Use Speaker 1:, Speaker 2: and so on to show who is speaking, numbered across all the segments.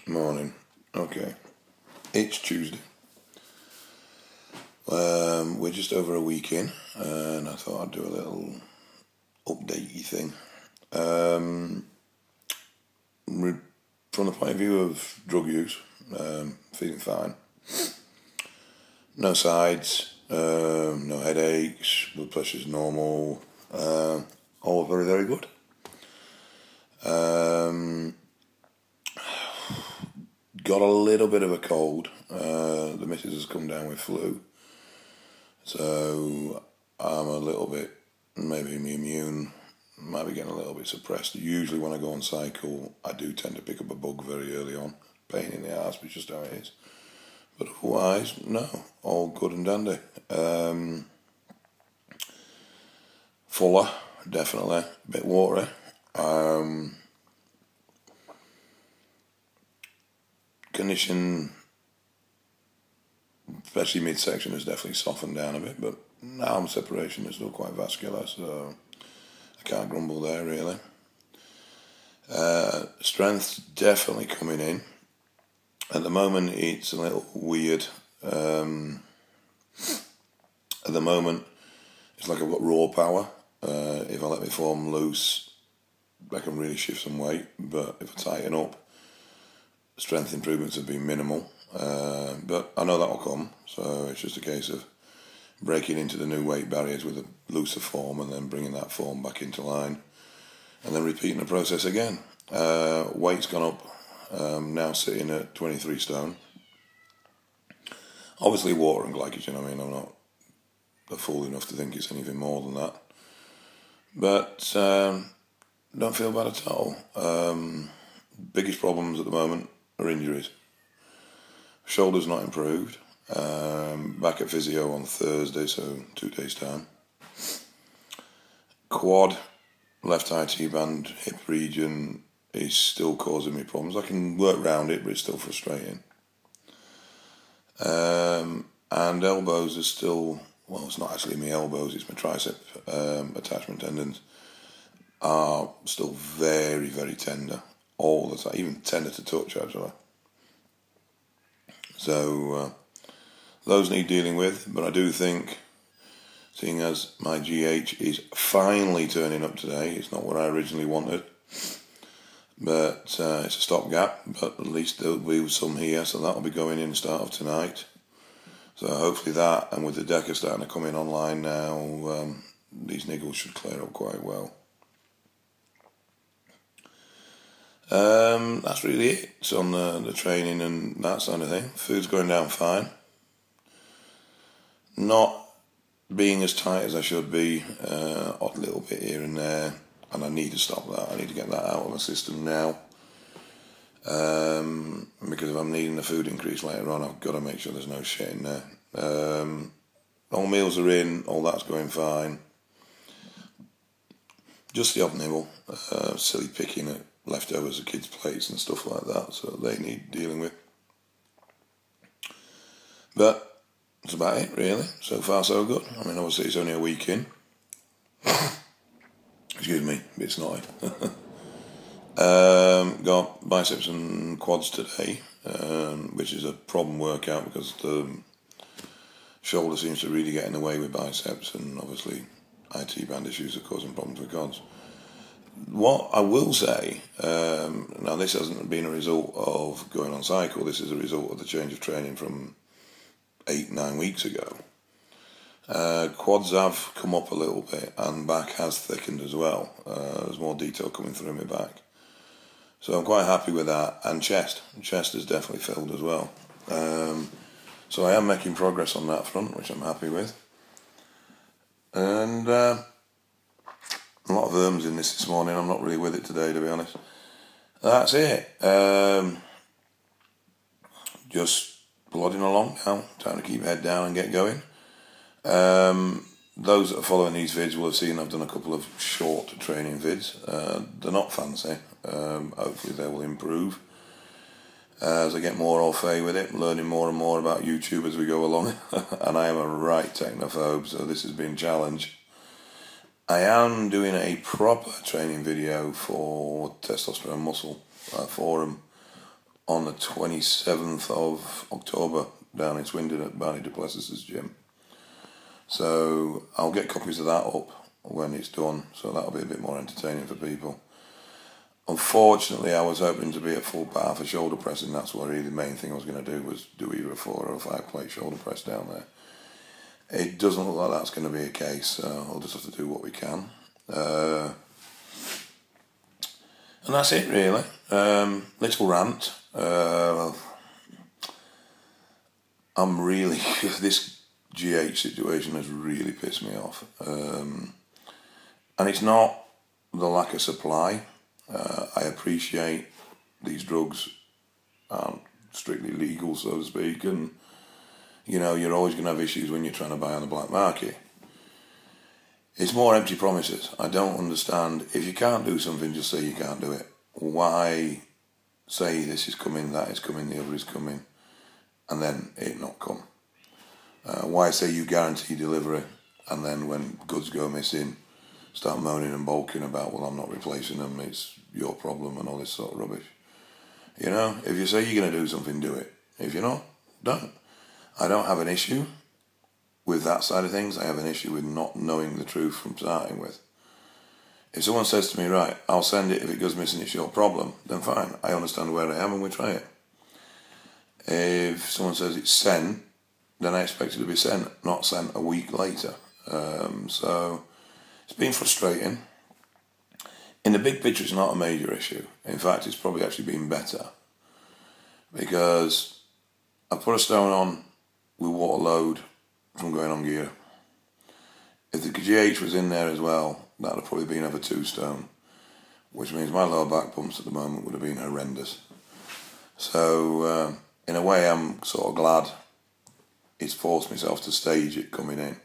Speaker 1: Morning. Okay. It's Tuesday. We're just over a week in, and I thought I'd do a little updatey thing. From the point of view of drug use, feeling fine. No sides, no headaches, blood pressure's normal, all very, very good. Got a little bit of a cold. The missus has come down with flu, so I'm a little bit, maybe my immune might be getting a little bit suppressed. Usually when I go on cycle, I do tend to pick up a bug very early on. Pain in the arse, but just how it is. But otherwise, no, all good and dandy. Fuller, definitely, a bit watery. Condition, especially midsection, has definitely softened down a bit, but arm separation is still quite vascular, so I can't grumble there really. Strength's definitely coming in. At the moment it's a little weird. At the moment it's like I've got raw power. If I let my form loose, I can really shift some weight, but if I tighten up, strength improvements have been minimal. But I know that will come, so it's just a case of breaking into the new weight barriers with a looser form and then bringing that form back into line and then repeating the process again. Weight's gone up, now sitting at 23 stone. Obviously water and glycogen, I mean, I'm not a fool enough to think it's anything more than that. But don't feel bad at all. Biggest problems at the moment are injuries. Shoulder's not improved. Back at physio on Thursday, so 2 days' time. Quad, left IT band, hip region is still causing me problems. I can work around it, but it's still frustrating. And elbows are still, well, it's not actually my elbows, it's my tricep attachment tendons are still very, very tender all the time, even tender to touch actually. So those need dealing with, but I do think, seeing as my GH is finally turning up today, it's not what I originally wanted, but it's a stopgap, but at least there'll be some here, so that'll be going in start of tonight. So hopefully that, and with the Deca starting to come in online now, these niggles should clear up quite well. That's really it. It's on the training and that sort of thing. Food's going down fine. Not being as tight as I should be, odd little bit here and there, and I need to stop that. I need to get that out of my system now. Because if I'm needing the food increase later on, I've got to make sure there's no shit in there. All meals are in, all that's going fine. Just the odd nibble, silly picking at leftovers of kids' plates and stuff like that, so they need dealing with. But that's about it, really. So far, so good. I mean, obviously, it's only a week in. Excuse me, a bit snotty. Got biceps and quads today, which is a problem workout because the shoulder seems to really get in the way with biceps, and obviously IT band issues are causing problems with quads. What I will say, now this hasn't been a result of going on cycle, this is a result of the change of training from 8-9 weeks ago. Quads have come up a little bit and back has thickened as well. There's more detail coming through my back. So I'm quite happy with that. And chest is definitely filled as well. So I am making progress on that front, which I'm happy with. And a lot of herbs in this morning. I'm not really with it today, to be honest. That's it. Just plodding along now. Time to keep head down and get going. Those that are following these vids will have seen I've done a couple of short training vids. They're not fancy. Hopefully they will improve as I get more au fait with it, learning more and more about YouTube as we go along. And I am a right technophobe, so this has been a challenge. I am doing a proper training video for testosterone muscle forum on the 27th of October down in Swindon at Barney Duplessis's gym. So I'll get copies of that up when it's done, so that'll be a bit more entertaining for people. Unfortunately, I was hoping to be at full power for shoulder pressing. That's what really the main thing I was going to do, was do either a 4 or a 5 plate shoulder press down there. It doesn't look like that's going to be a case, so I'll just have to do what we can. And that's it, really. Little rant. I'm really... this GH situation has really pissed me off. And it's not the lack of supply. I appreciate these drugs aren't strictly legal, so to speak, and you know, you're always going to have issues when you're trying to buy on the black market. It's more empty promises. I don't understand. If you can't do something, just say you can't do it. Why say this is coming, that is coming, the other is coming, and then it not come? Why say you guarantee delivery, and then when goods go missing, start moaning and balking about, well, I'm not replacing them, it's your problem, and all this sort of rubbish? You know, if you say you're going to do something, do it. If you're not, don't. I don't have an issue with that side of things. I have an issue with not knowing the truth from starting with. If someone says to me, right, I'll send it, if it goes missing, it's your problem, then fine. I understand where I am and we try it. If someone says it's sent, then I expect it to be sent, not sent a week later. So it's been frustrating. In the big picture, it's not a major issue. In fact, it's probably actually been better, because I put a stone on with water load from going on gear. If the GH was in there as well, that would have probably been over 2 stone, which means my lower back pumps at the moment would have been horrendous. So in a way, I'm sort of glad it's forced myself to stage it coming in.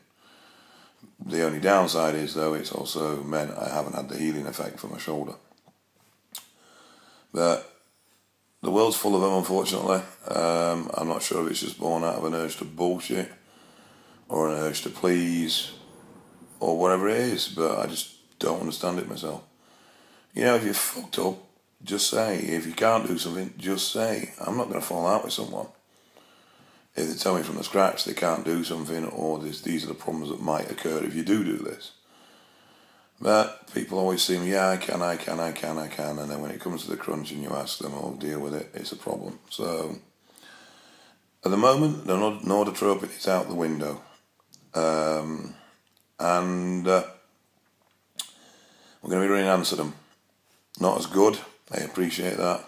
Speaker 1: The only downside is, though, it's also meant I haven't had the healing effect for my shoulder. But the world's full of them, unfortunately. I'm not sure if it's just born out of an urge to bullshit, or an urge to please, or whatever it is, but I just don't understand it myself. You know, if you're fucked up, just say. If you can't do something, just say. I'm not going to fall out with someone if they tell me from the scratch they can't do something, or these are the problems that might occur if you do this. But people always seem, yeah, I can, and then when it comes to the crunch and you ask them, oh, deal with it, it's a problem. So, at the moment, the nordotropin is out the window. And we're going to be running Amsterdam. Not as good, I appreciate that.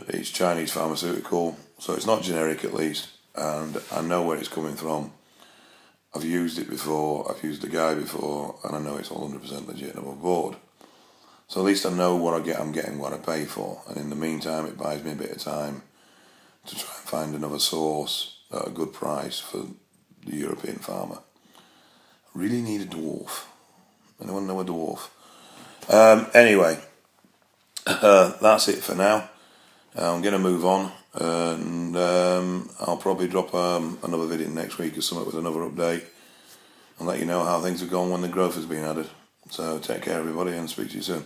Speaker 1: It's Chinese pharmaceutical, so it's not generic at least, and I know where it's coming from. I've used it before, I've used the guy before, and I know it's all 100% legit and above board. So at least I know what I get, I'm getting what I pay for, and in the meantime it buys me a bit of time to try and find another source at a good price for the European farmer. I really need a dwarf. Anyone know a dwarf? Anyway, that's it for now. I'm going to move on, and I'll probably drop another video next week or something with another update, and let you know how things have gone when the growth has been added. So take care, everybody, and speak to you soon.